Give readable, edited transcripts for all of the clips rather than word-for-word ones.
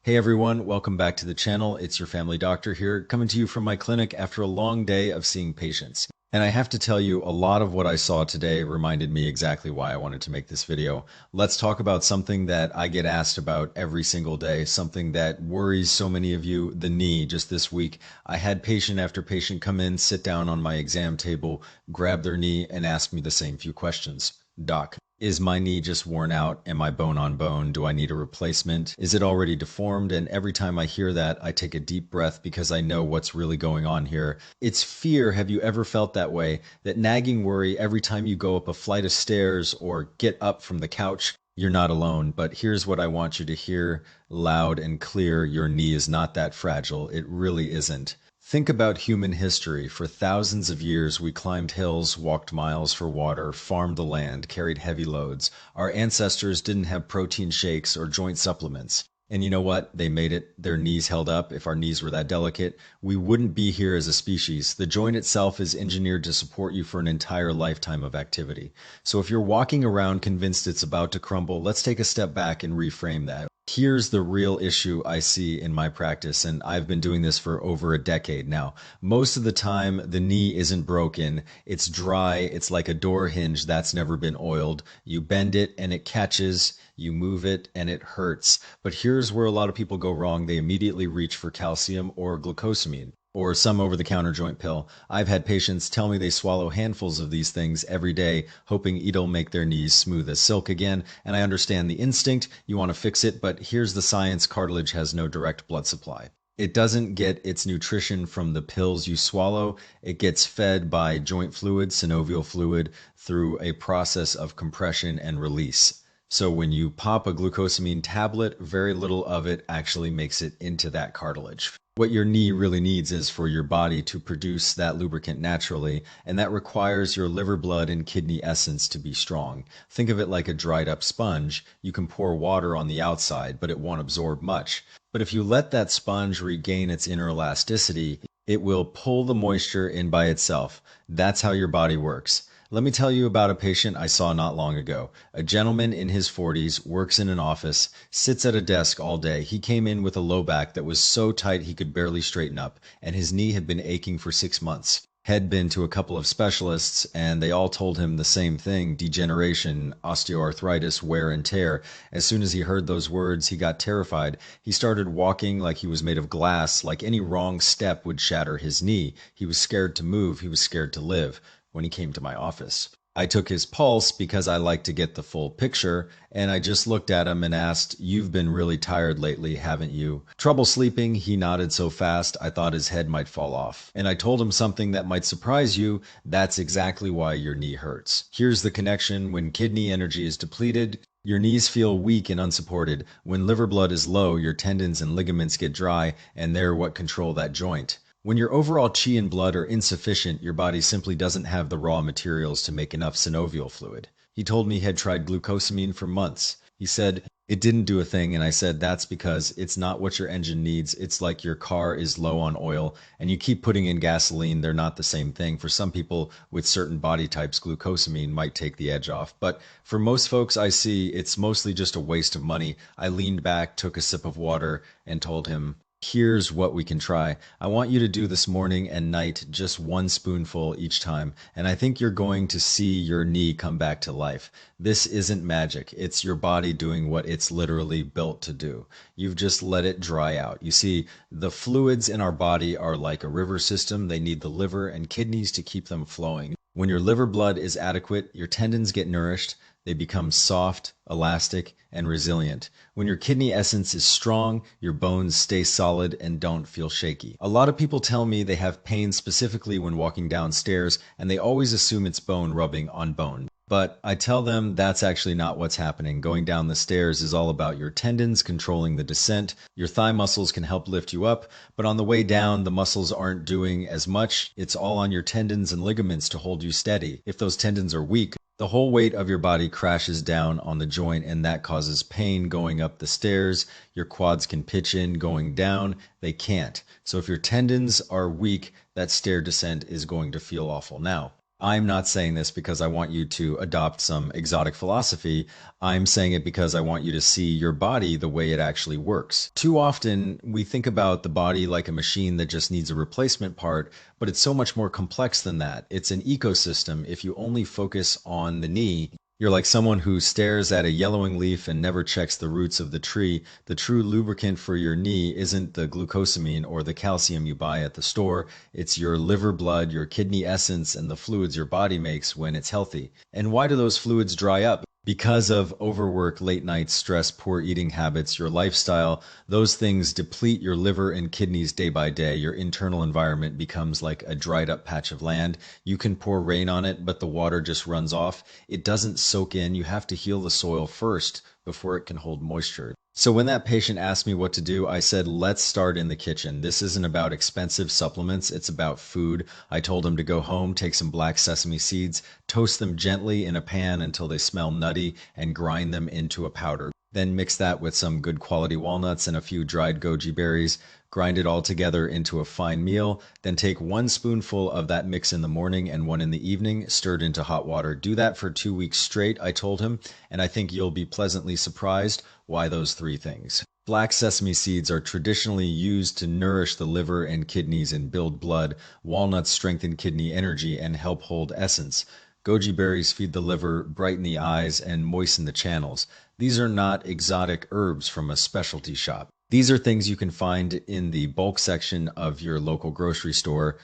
Hey everyone, welcome back to the channel. It's your family doctor here, coming to you from my clinic after a long day of seeing patients. And I have to tell you, a lot of what I saw today reminded me exactly why I wanted to make this video. Let's talk about something that I get asked about every single day, something that worries so many of you, the knee. Just this week, I had patient after patient come in, sit down on my exam table, grab their knee, and ask me the same few questions. Doc, is my knee just worn out? Am I bone on bone? Do I need a replacement? Is it already deformed? And every time I hear that, I take a deep breath because I know what's really going on here. It's fear. Have you ever felt that way? That nagging worry every time you go up a flight of stairs or get up from the couch? You're not alone, but here's what I want you to hear loud and clear. Your knee is not that fragile. It really isn't. Think about human history. For thousands of years, we climbed hills, walked miles for water, farmed the land, carried heavy loads. Our ancestors didn't have protein shakes or joint supplements. And you know what? They made it. Their knees held up. If our knees were that delicate, we wouldn't be here as a species. The joint itself is engineered to support you for an entire lifetime of activity. So if you're walking around convinced it's about to crumble, let's take a step back and reframe that. Here's the real issue I see in my practice, and I've been doing this for over a decade now. Most of the time, the knee isn't broken. It's dry. It's like a door hinge that's never been oiled. You bend it and it catches. You move it and it hurts. But here's where a lot of people go wrong. They immediately reach for calcium or glucosamine, or some over-the-counter joint pill. I've had patients tell me they swallow handfuls of these things every day, hoping it'll make their knees smooth as silk again. And I understand the instinct, you want to fix it, but here's the science: cartilage has no direct blood supply. It doesn't get its nutrition from the pills you swallow. It gets fed by joint fluid, synovial fluid, through a process of compression and release. So when you pop a glucosamine tablet, very little of it actually makes it into that cartilage. What your knee really needs is for your body to produce that lubricant naturally, and that requires your liver blood and kidney essence to be strong. Think of it like a dried up sponge. You can pour water on the outside, but it won't absorb much. But if you let that sponge regain its inner elasticity, it will pull the moisture in by itself. That's how your body works. Let me tell you about a patient I saw not long ago. A gentleman in his 40s, works in an office, sits at a desk all day. He came in with a low back that was so tight he could barely straighten up, and his knee had been aching for 6 months. Had been to a couple of specialists, and they all told him the same thing: degeneration, osteoarthritis, wear and tear. As soon as he heard those words, he got terrified. He started walking like he was made of glass, like any wrong step would shatter his knee. He was scared to move. He was scared to live. When he came to my office, I took his pulse because I like to get the full picture, and I just looked at him and asked, "You've been really tired lately, haven't you? Trouble sleeping?" He nodded so fast I thought his head might fall off. And I told him something that might surprise you: that's exactly why your knee hurts. Here's the connection: when kidney energy is depleted, your knees feel weak and unsupported. When liver blood is low, your tendons and ligaments get dry, and they're what control that joint. When your overall qi and blood are insufficient, your body simply doesn't have the raw materials to make enough synovial fluid. He told me he had tried glucosamine for months. He said it didn't do a thing, and I said that's because it's not what your engine needs. It's like your car is low on oil, and you keep putting in gasoline. They're not the same thing. For some people with certain body types, glucosamine might take the edge off. But for most folks I see, it's mostly just a waste of money. I leaned back, took a sip of water, and told him, "Here's what we can try. I want you to do this morning and night, just one spoonful each time, and I think you're going to see your knee come back to life. This isn't magic. It's your body doing what it's literally built to do. You've just let it dry out." You see, the fluids in our body are like a river system. They need the liver and kidneys to keep them flowing. When your liver blood is adequate, your tendons get nourished. They become soft, elastic, and resilient. When your kidney essence is strong, your bones stay solid and don't feel shaky. A lot of people tell me they have pain specifically when walking downstairs, and they always assume it's bone rubbing on bone. But I tell them that's actually not what's happening. Going down the stairs is all about your tendons controlling the descent. Your thigh muscles can help lift you up, but on the way down, the muscles aren't doing as much. It's all on your tendons and ligaments to hold you steady. If those tendons are weak, the whole weight of your body crashes down on the joint, and that causes pain going up the stairs. Your quads can pitch in going down. They can't. So if your tendons are weak, that stair descent is going to feel awful. Now, I'm not saying this because I want you to adopt some exotic philosophy. I'm saying it because I want you to see your body the way it actually works. Too often, we think about the body like a machine that just needs a replacement part, but it's so much more complex than that. It's an ecosystem. If you only focus on the knee, you're like someone who stares at a yellowing leaf and never checks the roots of the tree. The true lubricant for your knee isn't the glucosamine or the calcium you buy at the store. It's your liver blood, your kidney essence, and the fluids your body makes when it's healthy. And why do those fluids dry up? Because of overwork, late nights, stress, poor eating habits, your lifestyle, those things deplete your liver and kidneys day by day. Your internal environment becomes like a dried up patch of land. You can pour rain on it, but the water just runs off. It doesn't soak in. You have to heal the soil first before it can hold moisture. So when that patient asked me what to do, I said, let's start in the kitchen. This isn't about expensive supplements. It's about food. I told him to go home, take some black sesame seeds, toast them gently in a pan until they smell nutty, and grind them into a powder. Then mix that with some good quality walnuts and a few dried goji berries. Grind it all together into a fine meal. Then take 1 spoonful of that mix in the morning and one in the evening, stirred into hot water. Do that for 2 weeks straight, I told him, and I think you'll be pleasantly surprised. Why those three things? Black sesame seeds are traditionally used to nourish the liver and kidneys and build blood. Walnuts strengthen kidney energy and help hold essence. Goji berries feed the liver, brighten the eyes, and moisten the channels. These are not exotic herbs from a specialty shop. These are things you can find in the bulk section of your local grocery store.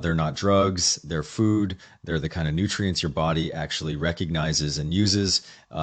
They're not drugs, they're food, they're the kind of nutrients your body actually recognizes and uses.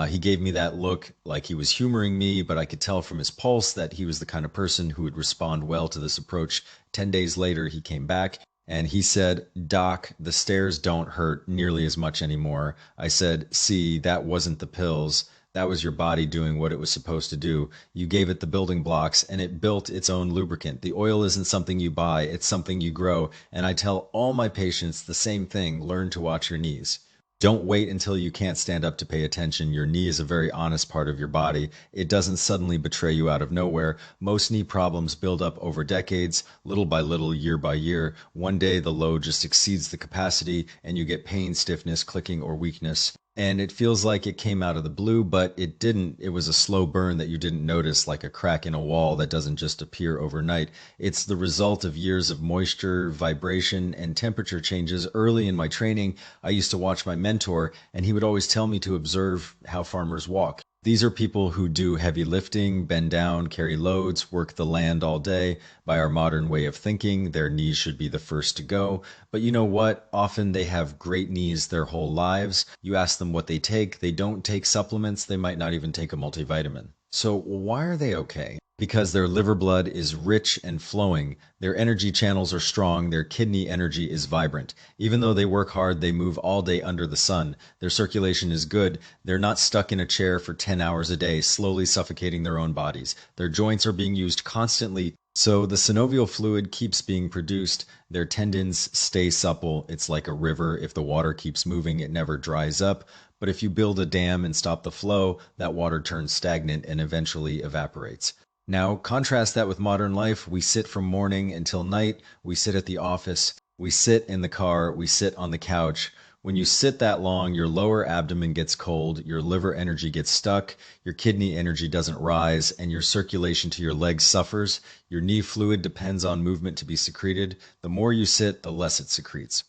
He gave me that look like he was humoring me, but I could tell from his pulse that he was the kind of person who would respond well to this approach. 10 days later, he came back and he said, Doc, the stairs don't hurt nearly as much anymore. I said, see, that wasn't the pills. That was your body doing what it was supposed to do. You gave it the building blocks and it built its own lubricant. The oil isn't something you buy, it's something you grow. And I tell all my patients the same thing, learn to watch your knees. Don't wait until you can't stand up to pay attention. Your knee is a very honest part of your body. It doesn't suddenly betray you out of nowhere. Most knee problems build up over decades, little by little, year by year. One day the load just exceeds the capacity and you get pain, stiffness, clicking, or weakness. And it feels like it came out of the blue, but it didn't. It was a slow burn that you didn't notice, like a crack in a wall that doesn't just appear overnight. It's the result of years of moisture, vibration, and temperature changes. Early in my training, I used to watch my mentor, and he would always tell me to observe how farmers walk. These are people who do heavy lifting, bend down, carry loads, work the land all day. By our modern way of thinking, their knees should be the first to go. But you know what? Often they have great knees their whole lives. You ask them what they take. They don't take supplements. They might not even take a multivitamin. So why are they okay? Because their liver blood is rich and flowing, their energy channels are strong, their kidney energy is vibrant. Even though they work hard, they move all day under the sun. Their circulation is good. They're not stuck in a chair for 10 hours a day, slowly suffocating their own bodies. Their joints are being used constantly, so the synovial fluid keeps being produced. Their tendons stay supple. It's like a river. If the water keeps moving, it never dries up. But if you build a dam and stop the flow, that water turns stagnant and eventually evaporates. Now, contrast that with modern life. We sit from morning until night. We sit at the office. We sit in the car. We sit on the couch. When you sit that long, your lower abdomen gets cold, your liver energy gets stuck, your kidney energy doesn't rise, and your circulation to your legs suffers. Your knee fluid depends on movement to be secreted. The more you sit, the less it secretes.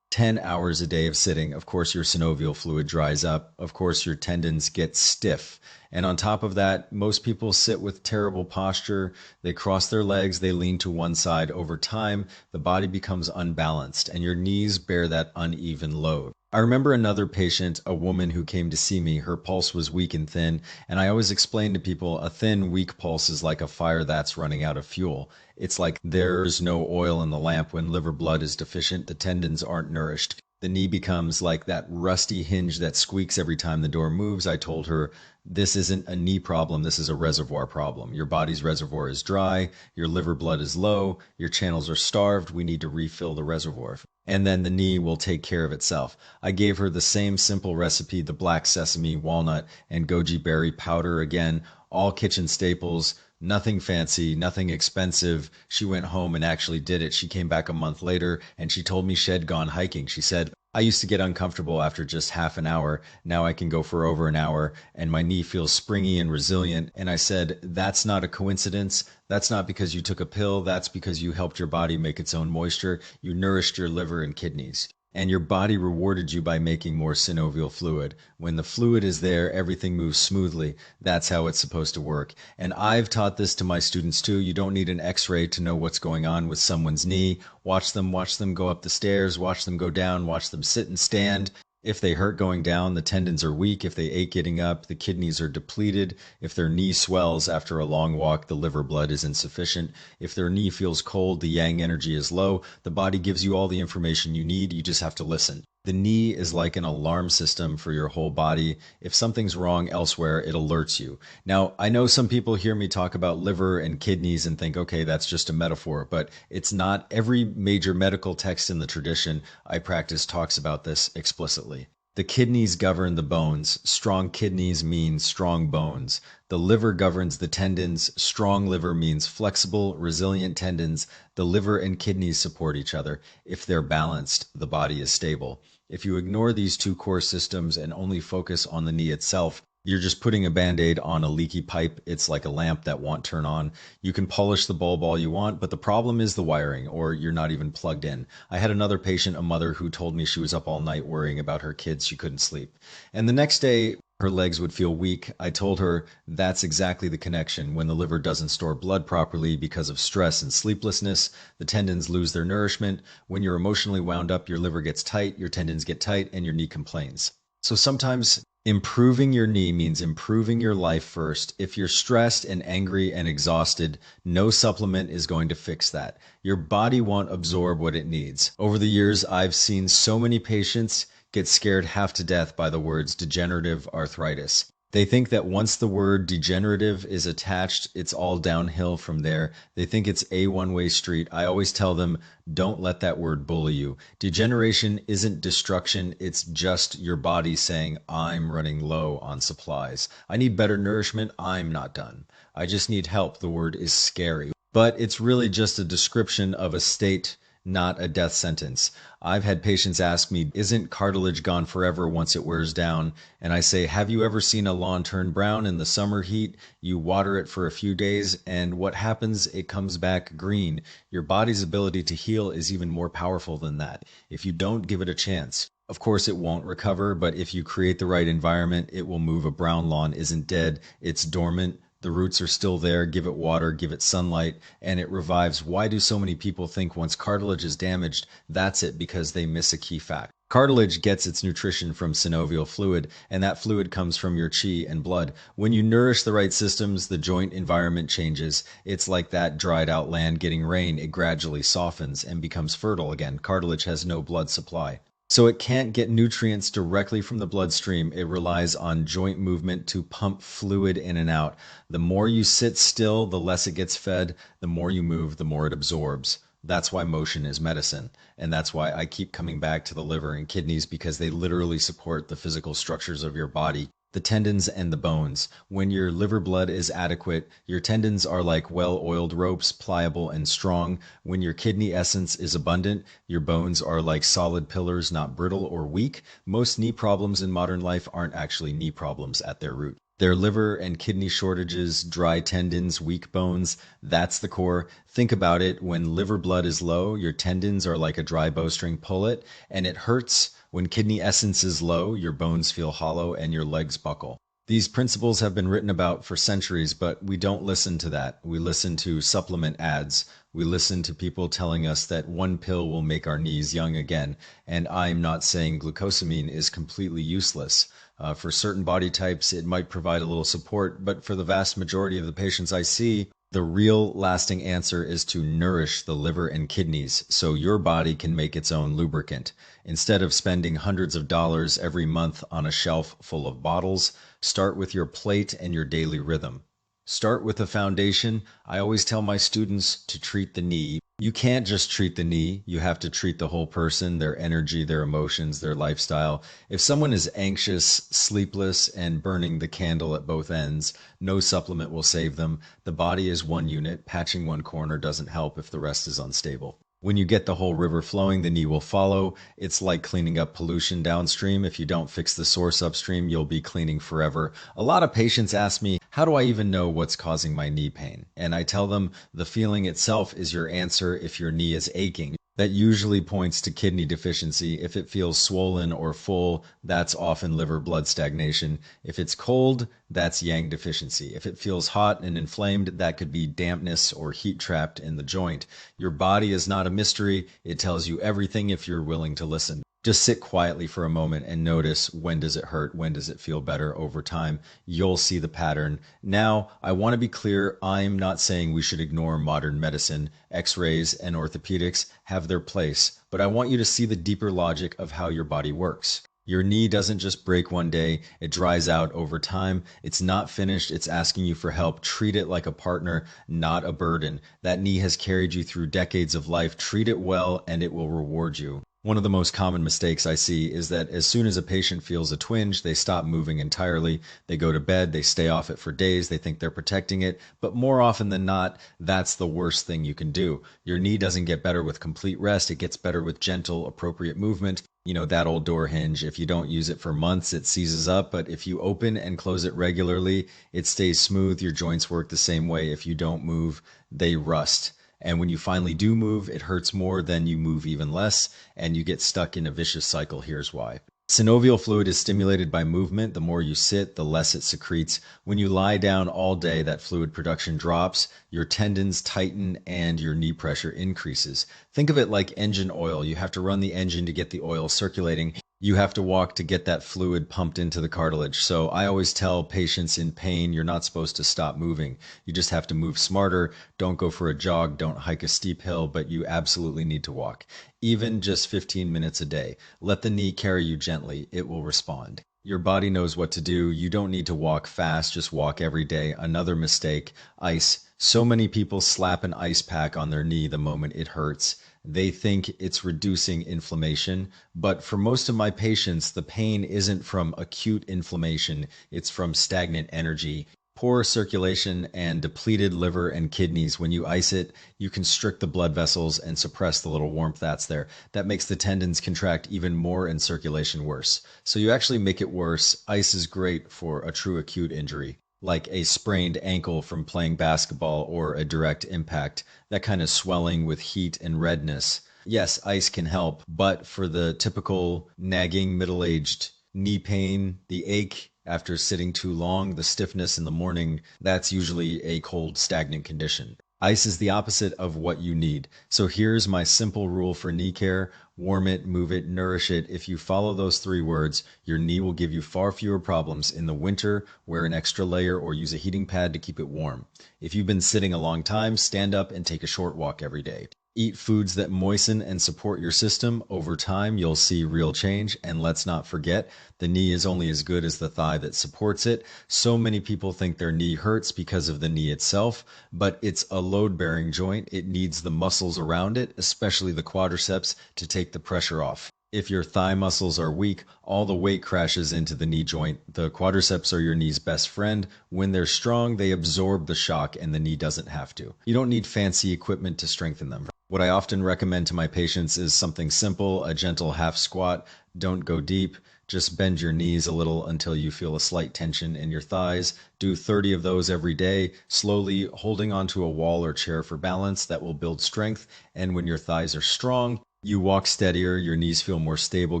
10 hours a day of sitting, of course your synovial fluid dries up, of course your tendons get stiff. And on top of that, most people sit with terrible posture. They cross their legs, they lean to one side. Over time, the body becomes unbalanced and your knees bear that uneven load. I remember another patient, a woman who came to see me. Her pulse was weak and thin, and I always explain to people a thin, weak pulse is like a fire that's running out of fuel. It's like there's no oil in the lamp when liver blood is deficient, the tendons aren't nourished. The knee becomes like that rusty hinge that squeaks every time the door moves. I told her, this isn't a knee problem, this is a reservoir problem. Your body's reservoir is dry, your liver blood is low, your channels are starved, we need to refill the reservoir. And then the knee will take care of itself. I gave her the same simple recipe, the black sesame, walnut, and goji berry powder. Again, all kitchen staples, nothing fancy, nothing expensive. She went home and actually did it. She came back a month later and she told me she had gone hiking. She said, I used to get uncomfortable after just half an hour. Now I can go for over an hour and my knee feels springy and resilient. And I said, that's not a coincidence. That's not because you took a pill. That's because you helped your body make its own moisture. You nourished your liver and kidneys. And your body rewarded you by making more synovial fluid. When the fluid is there, everything moves smoothly. That's how it's supposed to work. And I've taught this to my students too. You don't need an x-ray to know what's going on with someone's knee. Watch them go up the stairs, watch them go down, watch them sit and stand. If they hurt going down, the tendons are weak. If they ache getting up, the kidneys are depleted. If their knee swells after a long walk, the liver blood is insufficient. If their knee feels cold, the yang energy is low. The body gives you all the information you need. You just have to listen. The knee is like an alarm system for your whole body. If something's wrong elsewhere, it alerts you. Now, I know some people hear me talk about liver and kidneys and think, okay, that's just a metaphor, but it's not. Every major medical text in the tradition I practice talks about this explicitly. The kidneys govern the bones. Strong kidneys mean strong bones. The liver governs the tendons. Strong liver means flexible, resilient tendons. The liver and kidneys support each other. If they're balanced, the body is stable. If you ignore these two core systems and only focus on the knee itself, you're just putting a band-aid on a leaky pipe. It's like a lamp that won't turn on. You can polish the bulb all you want, but the problem is the wiring, or you're not even plugged in. I had another patient, a mother, who told me she was up all night worrying about her kids. She couldn't sleep. And the next day, her legs would feel weak. I told her that's exactly the connection. When the liver doesn't store blood properly because of stress and sleeplessness, the tendons lose their nourishment. When you're emotionally wound up, your liver gets tight, your tendons get tight, and your knee complains. So sometimes improving your knee means improving your life first. If you're stressed and angry and exhausted, no supplement is going to fix that. Your body won't absorb what it needs. Over the years, I've seen so many patients get scared half to death by the words degenerative arthritis. They think that once the word degenerative is attached, it's all downhill from there. They think it's a one-way street. I always tell them, don't let that word bully you. Degeneration isn't destruction. It's just your body saying, I'm running low on supplies. I need better nourishment. I'm not done. I just need help. The word is scary, but it's really just a description of a state, not a death sentence. I've had patients ask me, isn't cartilage gone forever once it wears down? And I say, have you ever seen a lawn turn brown in the summer heat? You water it for a few days, and what happens? It comes back green. Your body's ability to heal is even more powerful than that if you don't give it a chance. Of course, it won't recover, but if you create the right environment, it will move. A brown lawn isn't dead, it's dormant. The roots are still there. Give it water, give it sunlight, and it revives. Why do so many people think once cartilage is damaged, that's it? Because they miss a key fact. Cartilage gets its nutrition from synovial fluid, and that fluid comes from your chi and blood. When you nourish the right systems, the joint environment changes. It's like that dried out land getting rain. It gradually softens and becomes fertile again. Cartilage has no blood supply, so it can't get nutrients directly from the bloodstream. It relies on joint movement to pump fluid in and out. The more you sit still, the less it gets fed. The more you move, the more it absorbs. That's why motion is medicine. And that's why I keep coming back to the liver and kidneys, because they literally support the physical structures of your body. The tendons and the bones. When your liver blood is adequate, your tendons are like well-oiled ropes, pliable and strong. When your kidney essence is abundant, your bones are like solid pillars, not brittle or weak. Most knee problems in modern life aren't actually knee problems at their root. They're liver and kidney shortages, dry tendons, weak bones. That's the core. Think about it. When liver blood is low, your tendons are like a dry bowstring. Pull it, and it hurts. When kidney essence is low, your bones feel hollow and your legs buckle. These principles have been written about for centuries, but we don't listen to that. We listen to supplement ads. We listen to people telling us that one pill will make our knees young again. And I'm not saying glucosamine is completely useless. For certain body types, it might provide a little support, but for the vast majority of the patients I see, the real lasting answer is to nourish the liver and kidneys so your body can make its own lubricant. Instead of spending hundreds of dollars every month on a shelf full of bottles, start with your plate and your daily rhythm. Start with a foundation. I always tell my students to treat the knee. You can't just treat the knee. You have to treat the whole person, their energy, their emotions, their lifestyle. If someone is anxious, sleepless, and burning the candle at both ends, no supplement will save them. The body is one unit. Patching one corner doesn't help if the rest is unstable. When you get the whole river flowing, the knee will follow. It's like cleaning up pollution downstream. If you don't fix the source upstream, you'll be cleaning forever. A lot of patients ask me, how do I even know what's causing my knee pain? And I tell them the feeling itself is your answer if your knee is aching. That usually points to kidney deficiency. If it feels swollen or full, that's often liver blood stagnation. If it's cold, that's yang deficiency. If it feels hot and inflamed, that could be dampness or heat trapped in the joint. Your body is not a mystery. It tells you everything if you're willing to listen. Just sit quietly for a moment and notice, when does it hurt? When does it feel better? Over time, you'll see the pattern. Now, I want to be clear, I'm not saying we should ignore modern medicine. X-rays and orthopedics have their place, but I want you to see the deeper logic of how your body works. Your knee doesn't just break one day, it dries out over time. It's not finished, it's asking you for help. Treat it like a partner, not a burden. That knee has carried you through decades of life. Treat it well and it will reward you. One of the most common mistakes I see is that as soon as a patient feels a twinge, they stop moving entirely. They go to bed, they stay off it for days, they think they're protecting it, but more often than not, that's the worst thing you can do. Your knee doesn't get better with complete rest, it gets better with gentle, appropriate movement. You know, that old door hinge, if you don't use it for months, it seizes up, but if you open and close it regularly, it stays smooth. Your joints work the same way. If you don't move, they rust. And when you finally do move, it hurts more, then you move even less, and you get stuck in a vicious cycle. Here's why. Synovial fluid is stimulated by movement. The more you sit, the less it secretes. When you lie down all day, that fluid production drops, your tendons tighten, and your knee pressure increases. Think of it like engine oil. You have to run the engine to get the oil circulating. You have to walk to get that fluid pumped into the cartilage. So I always tell patients in pain, you're not supposed to stop moving. You just have to move smarter. Don't go for a jog. Don't hike a steep hill, but you absolutely need to walk. Even just 15 minutes a day. Let the knee carry you gently. It will respond. Your body knows what to do. You don't need to walk fast. Just walk every day. Another mistake, ice. So many people slap an ice pack on their knee the moment it hurts. They think it's reducing inflammation, but for most of my patients, the pain isn't from acute inflammation, it's from stagnant energy, poor circulation, and depleted liver and kidneys. When you ice it, you constrict the blood vessels and suppress the little warmth that's there. That makes the tendons contract even more and circulation worse. So you actually make it worse. Ice is great for a true acute injury, like a sprained ankle from playing basketball or a direct impact, that kind of swelling with heat and redness. Yes, ice can help, but for the typical nagging middle-aged knee pain, the ache after sitting too long, the stiffness in the morning, that's usually a cold, stagnant condition. Ice is the opposite of what you need. So here's my simple rule for knee care. Warm it, move it, nourish it. If you follow those 3 words, your knee will give you far fewer problems. In the winter, wear an extra layer or use a heating pad to keep it warm. If you've been sitting a long time, stand up and take a short walk every day. Eat foods that moisten and support your system. Over time, you'll see real change. And let's not forget, the knee is only as good as the thigh that supports it. So many people think their knee hurts because of the knee itself, but it's a load-bearing joint. It needs the muscles around it, especially the quadriceps, to take the pressure off. If your thigh muscles are weak, all the weight crashes into the knee joint. The quadriceps are your knee's best friend. When they're strong, they absorb the shock and the knee doesn't have to. You don't need fancy equipment to strengthen them. What I often recommend to my patients is something simple, a gentle half squat. Don't go deep. Just bend your knees a little until you feel a slight tension in your thighs. Do 30 of those every day, slowly holding onto a wall or chair for balance. That will build strength. And when your thighs are strong, you walk steadier, your knees feel more stable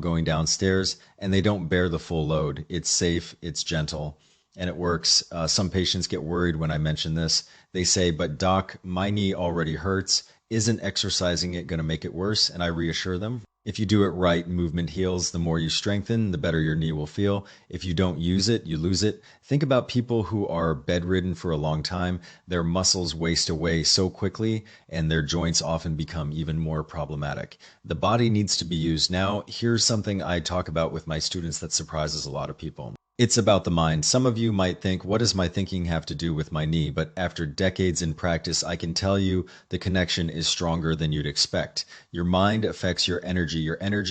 going downstairs, and they don't bear the full load. It's safe, it's gentle, and it works. Some patients get worried when I mention this. They say, but doc, my knee already hurts. Isn't exercising it going to make it worse? And I reassure them, if you do it right, movement heals. The more you strengthen, the better your knee will feel. If you don't use it, you lose it. Think about people who are bedridden for a long time. Their muscles waste away so quickly, and their joints often become even more problematic. The body needs to be used. Now, here's something I talk about with my students that surprises a lot of people. It's about the mind. Some of you might think, what does my thinking have to do with my knee? But after decades in practice, I can tell you the connection is stronger than you'd expect. Your mind affects your energy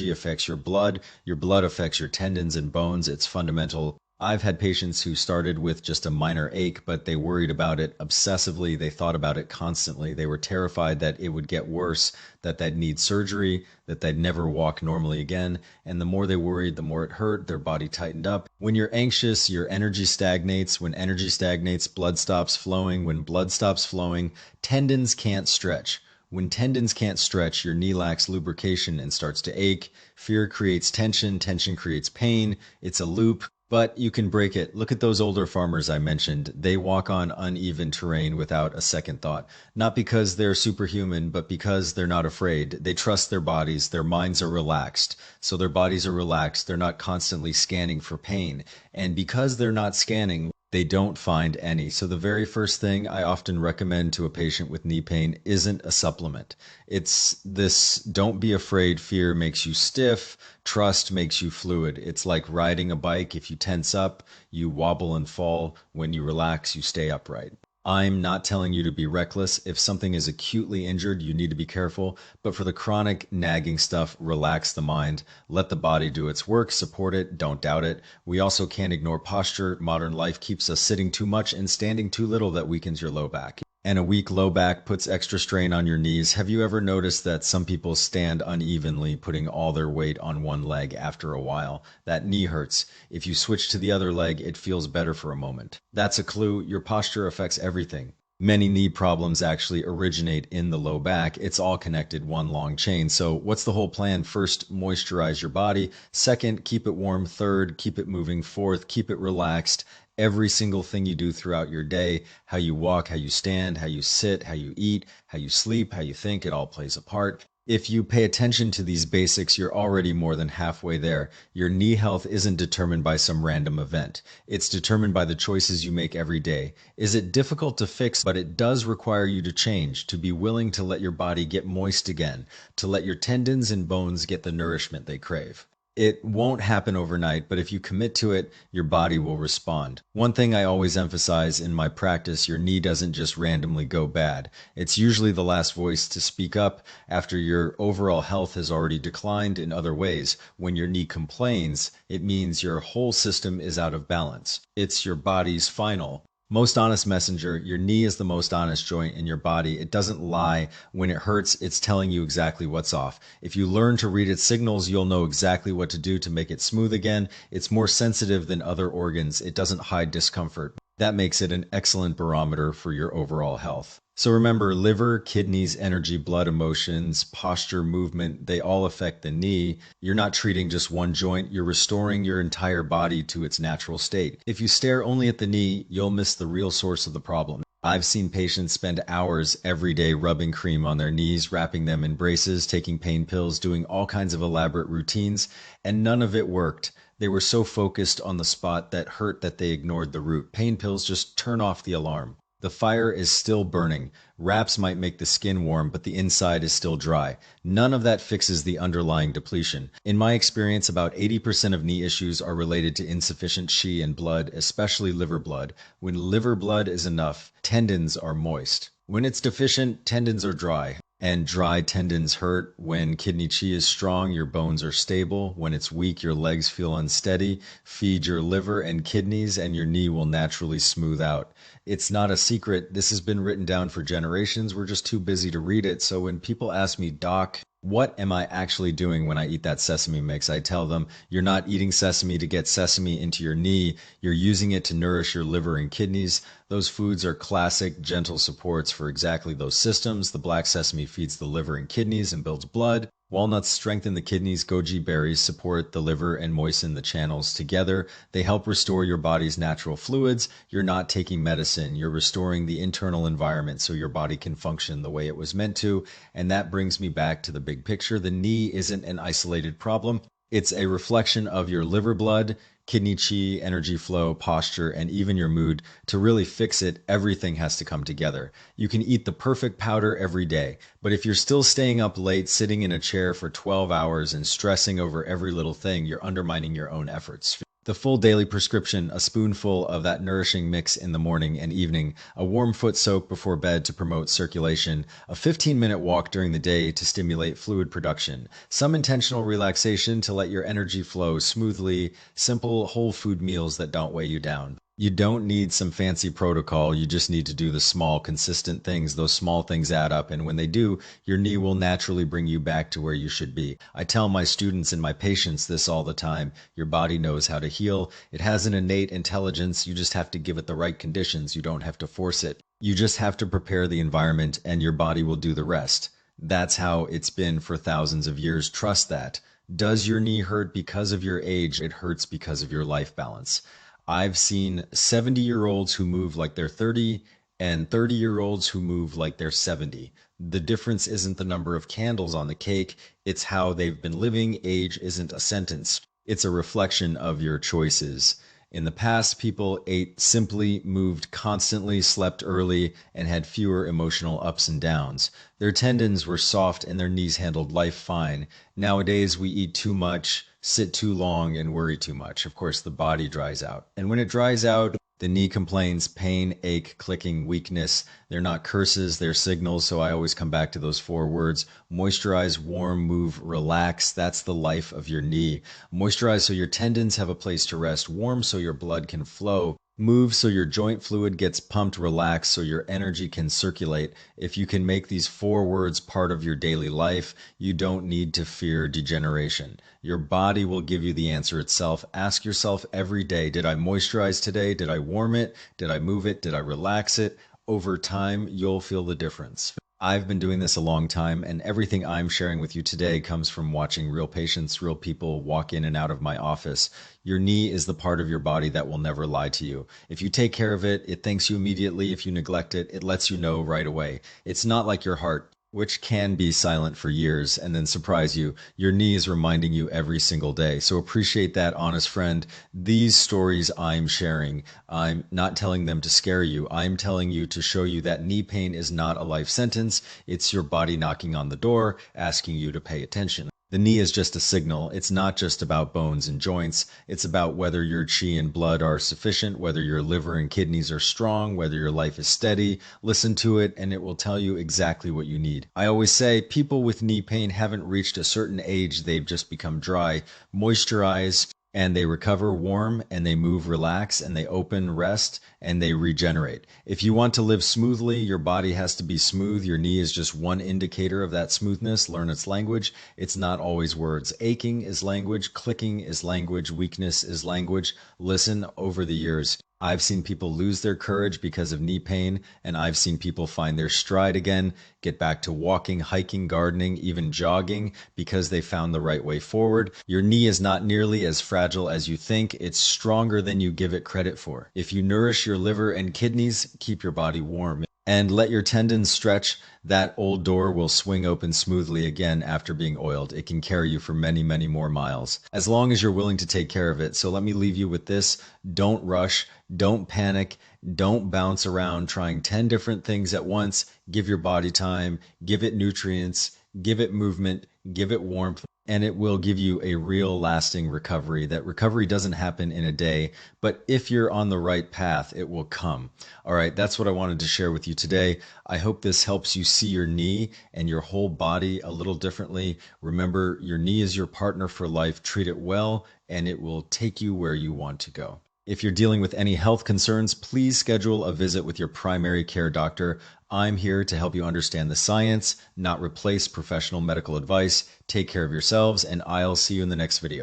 affects your blood affects your tendons and bones. It's fundamental. I've had patients who started with just a minor ache, but they worried about it obsessively. They thought about it constantly. They were terrified that it would get worse, that they'd need surgery, that they'd never walk normally again. And the more they worried, the more it hurt. Their body tightened up. When you're anxious, your energy stagnates. When energy stagnates, blood stops flowing. When blood stops flowing, tendons can't stretch. When tendons can't stretch, your knee lacks lubrication and starts to ache. Fear creates tension. Tension creates pain. It's a loop. But you can break it. Look at those older farmers I mentioned. They walk on uneven terrain without a second thought. Not because they're superhuman, but because they're not afraid. They trust their bodies. Their minds are relaxed. So their bodies are relaxed. They're not constantly scanning for pain. And because they're not scanning, they don't find any. So the very first thing I often recommend to a patient with knee pain isn't a supplement. It's this don't be afraid. Fear makes you stiff. Trust makes you fluid. It's like riding a bike. If you tense up, you wobble and fall. When you relax, you stay upright. I'm not telling you to be reckless. If something is acutely injured, you need to be careful. But for the chronic nagging stuff, relax the mind. Let the body do its work. Support it. Don't doubt it. We also can't ignore posture. Modern life keeps us sitting too much and standing too little. That weakens your low back. And a weak low back puts extra strain on your knees. Have you ever noticed that some people stand unevenly, putting all their weight on one leg after a while? That knee hurts. If you switch to the other leg, it feels better for a moment. That's a clue. Your posture affects everything. Many knee problems actually originate in the low back. It's all connected, one long chain. So what's the whole plan? First, moisturize your body. Second, keep it warm. Third, keep it moving. Fourth, keep it relaxed. Every single thing you do throughout your day, how you walk, how you stand, how you sit, how you eat, how you sleep, how you think, it all plays a part. If you pay attention to these basics, you're already more than halfway there. Your knee health isn't determined by some random event. It's determined by the choices you make every day. Is it difficult to fix? But it does require you to change, to be willing to let your body get moist again, to let your tendons and bones get the nourishment they crave. It won't happen overnight, but if you commit to it, your body will respond. One thing I always emphasize in my practice, your knee doesn't just randomly go bad. It's usually the last voice to speak up after your overall health has already declined in other ways. When your knee complains, it means your whole system is out of balance. It's your body's final most honest messenger. Your knee is the most honest joint in your body. It doesn't lie. When it hurts, it's telling you exactly what's off. If you learn to read its signals, you'll know exactly what to do to make it smooth again. It's more sensitive than other organs. It doesn't hide discomfort. That makes it an excellent barometer for your overall health. So remember, liver, kidneys, energy, blood, emotions, posture, movement, they all affect the knee. You're not treating just one joint, you're restoring your entire body to its natural state. If you stare only at the knee, you'll miss the real source of the problem. I've seen patients spend hours every day rubbing cream on their knees, wrapping them in braces, taking pain pills, doing all kinds of elaborate routines, and none of it worked. They were so focused on the spot that hurt that they ignored the root. Pain pills just turn off the alarm. The fire is still burning. Wraps might make the skin warm, but the inside is still dry. None of that fixes the underlying depletion. In my experience, about 80% of knee issues are related to insufficient Qi and blood, especially liver blood. When liver blood is enough, tendons are moist. When it's deficient, tendons are dry. And dry tendons hurt. When kidney Qi is strong, your bones are stable. When it's weak, your legs feel unsteady. Feed your liver and kidneys, and your knee will naturally smooth out. It's not a secret. This has been written down for generations. We're just too busy to read it. So when people ask me, Doc, what am I actually doing when I eat that sesame mix? I tell them, you're not eating sesame to get sesame into your knee. You're using it to nourish your liver and kidneys. Those foods are classic, gentle supports for exactly those systems. The black sesame feeds the liver and kidneys and builds blood. Walnuts strengthen the kidneys. Goji berries support the liver and moisten the channels. Together, they help restore your body's natural fluids. You're not taking medicine. You're restoring the internal environment so your body can function the way it was meant to. And that brings me back to the big picture. The knee isn't an isolated problem. It's a reflection of your liver blood, kidney Qi, energy flow, posture, and even your mood. To really fix it, everything has to come together. You can eat the perfect powder every day, but if you're still staying up late, sitting in a chair for 12 hours and stressing over every little thing, you're undermining your own efforts. The full daily prescription, a spoonful of that nourishing mix in the morning and evening, a warm foot soak before bed to promote circulation, a 15-minute walk during the day to stimulate fluid production, some intentional relaxation to let your energy flow smoothly, simple whole food meals that don't weigh you down. You don't need some fancy protocol. You just need to do the small, consistent things. Those small things add up. And when they do, your knee will naturally bring you back to where you should be. I tell my students and my patients this all the time. Your body knows how to heal. It has an innate intelligence. You just have to give it the right conditions. You don't have to force it. You just have to prepare the environment, and your body will do the rest. That's how it's been for thousands of years. Trust that. Does your knee hurt because of your age? It hurts because of your life balance. I've seen 70-year-olds who move like they're 30 and 30-year-olds who move like they're 70. The difference isn't the number of candles on the cake, it's how they've been living. Age isn't a sentence, it's a reflection of your choices. In the past, people ate simply, moved constantly, slept early, and had fewer emotional ups and downs. Their tendons were soft and their knees handled life fine. Nowadays, we eat too much, sit too long, and worry too much. Of course, the body dries out. And when it dries out, the knee complains, pain, ache, clicking, weakness. They're not curses, they're signals. So I always come back to those 4 words: moisturize, warm, move, relax. That's the life of your knee. Moisturize so your tendons have a place to rest. Warm so your blood can flow. Move so your joint fluid gets pumped. Relax so your energy can circulate. If you can make these 4 words part of your daily life, you don't need to fear degeneration. Your body will give you the answer itself. Ask yourself every day, did I moisturize today? Did I warm it? Did I move it? Did I relax it? Over time, you'll feel the difference. I've been doing this a long time, and everything I'm sharing with you today comes from watching real patients, real people walk in and out of my office. Your knee is the part of your body that will never lie to you. If you take care of it, it thanks you immediately. If you neglect it, it lets you know right away. It's not like your heart, which can be silent for years and then surprise you. Your knee is reminding you every single day. So appreciate that, honest friend. These stories I'm sharing, I'm not telling them to scare you. I'm telling you to show you that knee pain is not a life sentence. It's your body knocking on the door, asking you to pay attention. The knee is just a signal. It's not just about bones and joints. It's about whether your chi and blood are sufficient, whether your liver and kidneys are strong, whether your life is steady. Listen to it and it will tell you exactly what you need. I always say people with knee pain haven't reached a certain age. They've just become dry. Moisturize and they recover. Warm and they move, relax, and they open, rest, and they regenerate. If you want to live smoothly, your body has to be smooth. Your knee is just one indicator of that smoothness. Learn its language. It's not always words. Aching is language. Clicking is language. Weakness is language. Listen. Over the years, I've seen people lose their courage because of knee pain, and I've seen people find their stride again, get back to walking, hiking, gardening, even jogging because they found the right way forward. Your knee is not nearly as fragile as you think. It's stronger than you give it credit for. If you nourish your liver and kidneys, keep your body warm, and let your tendons stretch, that old door will swing open smoothly again after being oiled. It can carry you for many, many more miles, as long as you're willing to take care of it. So let me leave you with this. Don't rush. Don't panic. Don't bounce around trying 10 different things at once. Give your body time. Give it nutrients. Give it movement. Give it warmth. And it will give you a real lasting recovery. That recovery doesn't happen in a day, but if you're on the right path, it will come. All right, that's what I wanted to share with you today. I hope this helps you see your knee and your whole body a little differently. Remember, your knee is your partner for life. Treat it well, and it will take you where you want to go. If you're dealing with any health concerns, please schedule a visit with your primary care doctor. I'm here to help you understand the science, not replace professional medical advice. Take care of yourselves, and I'll see you in the next video.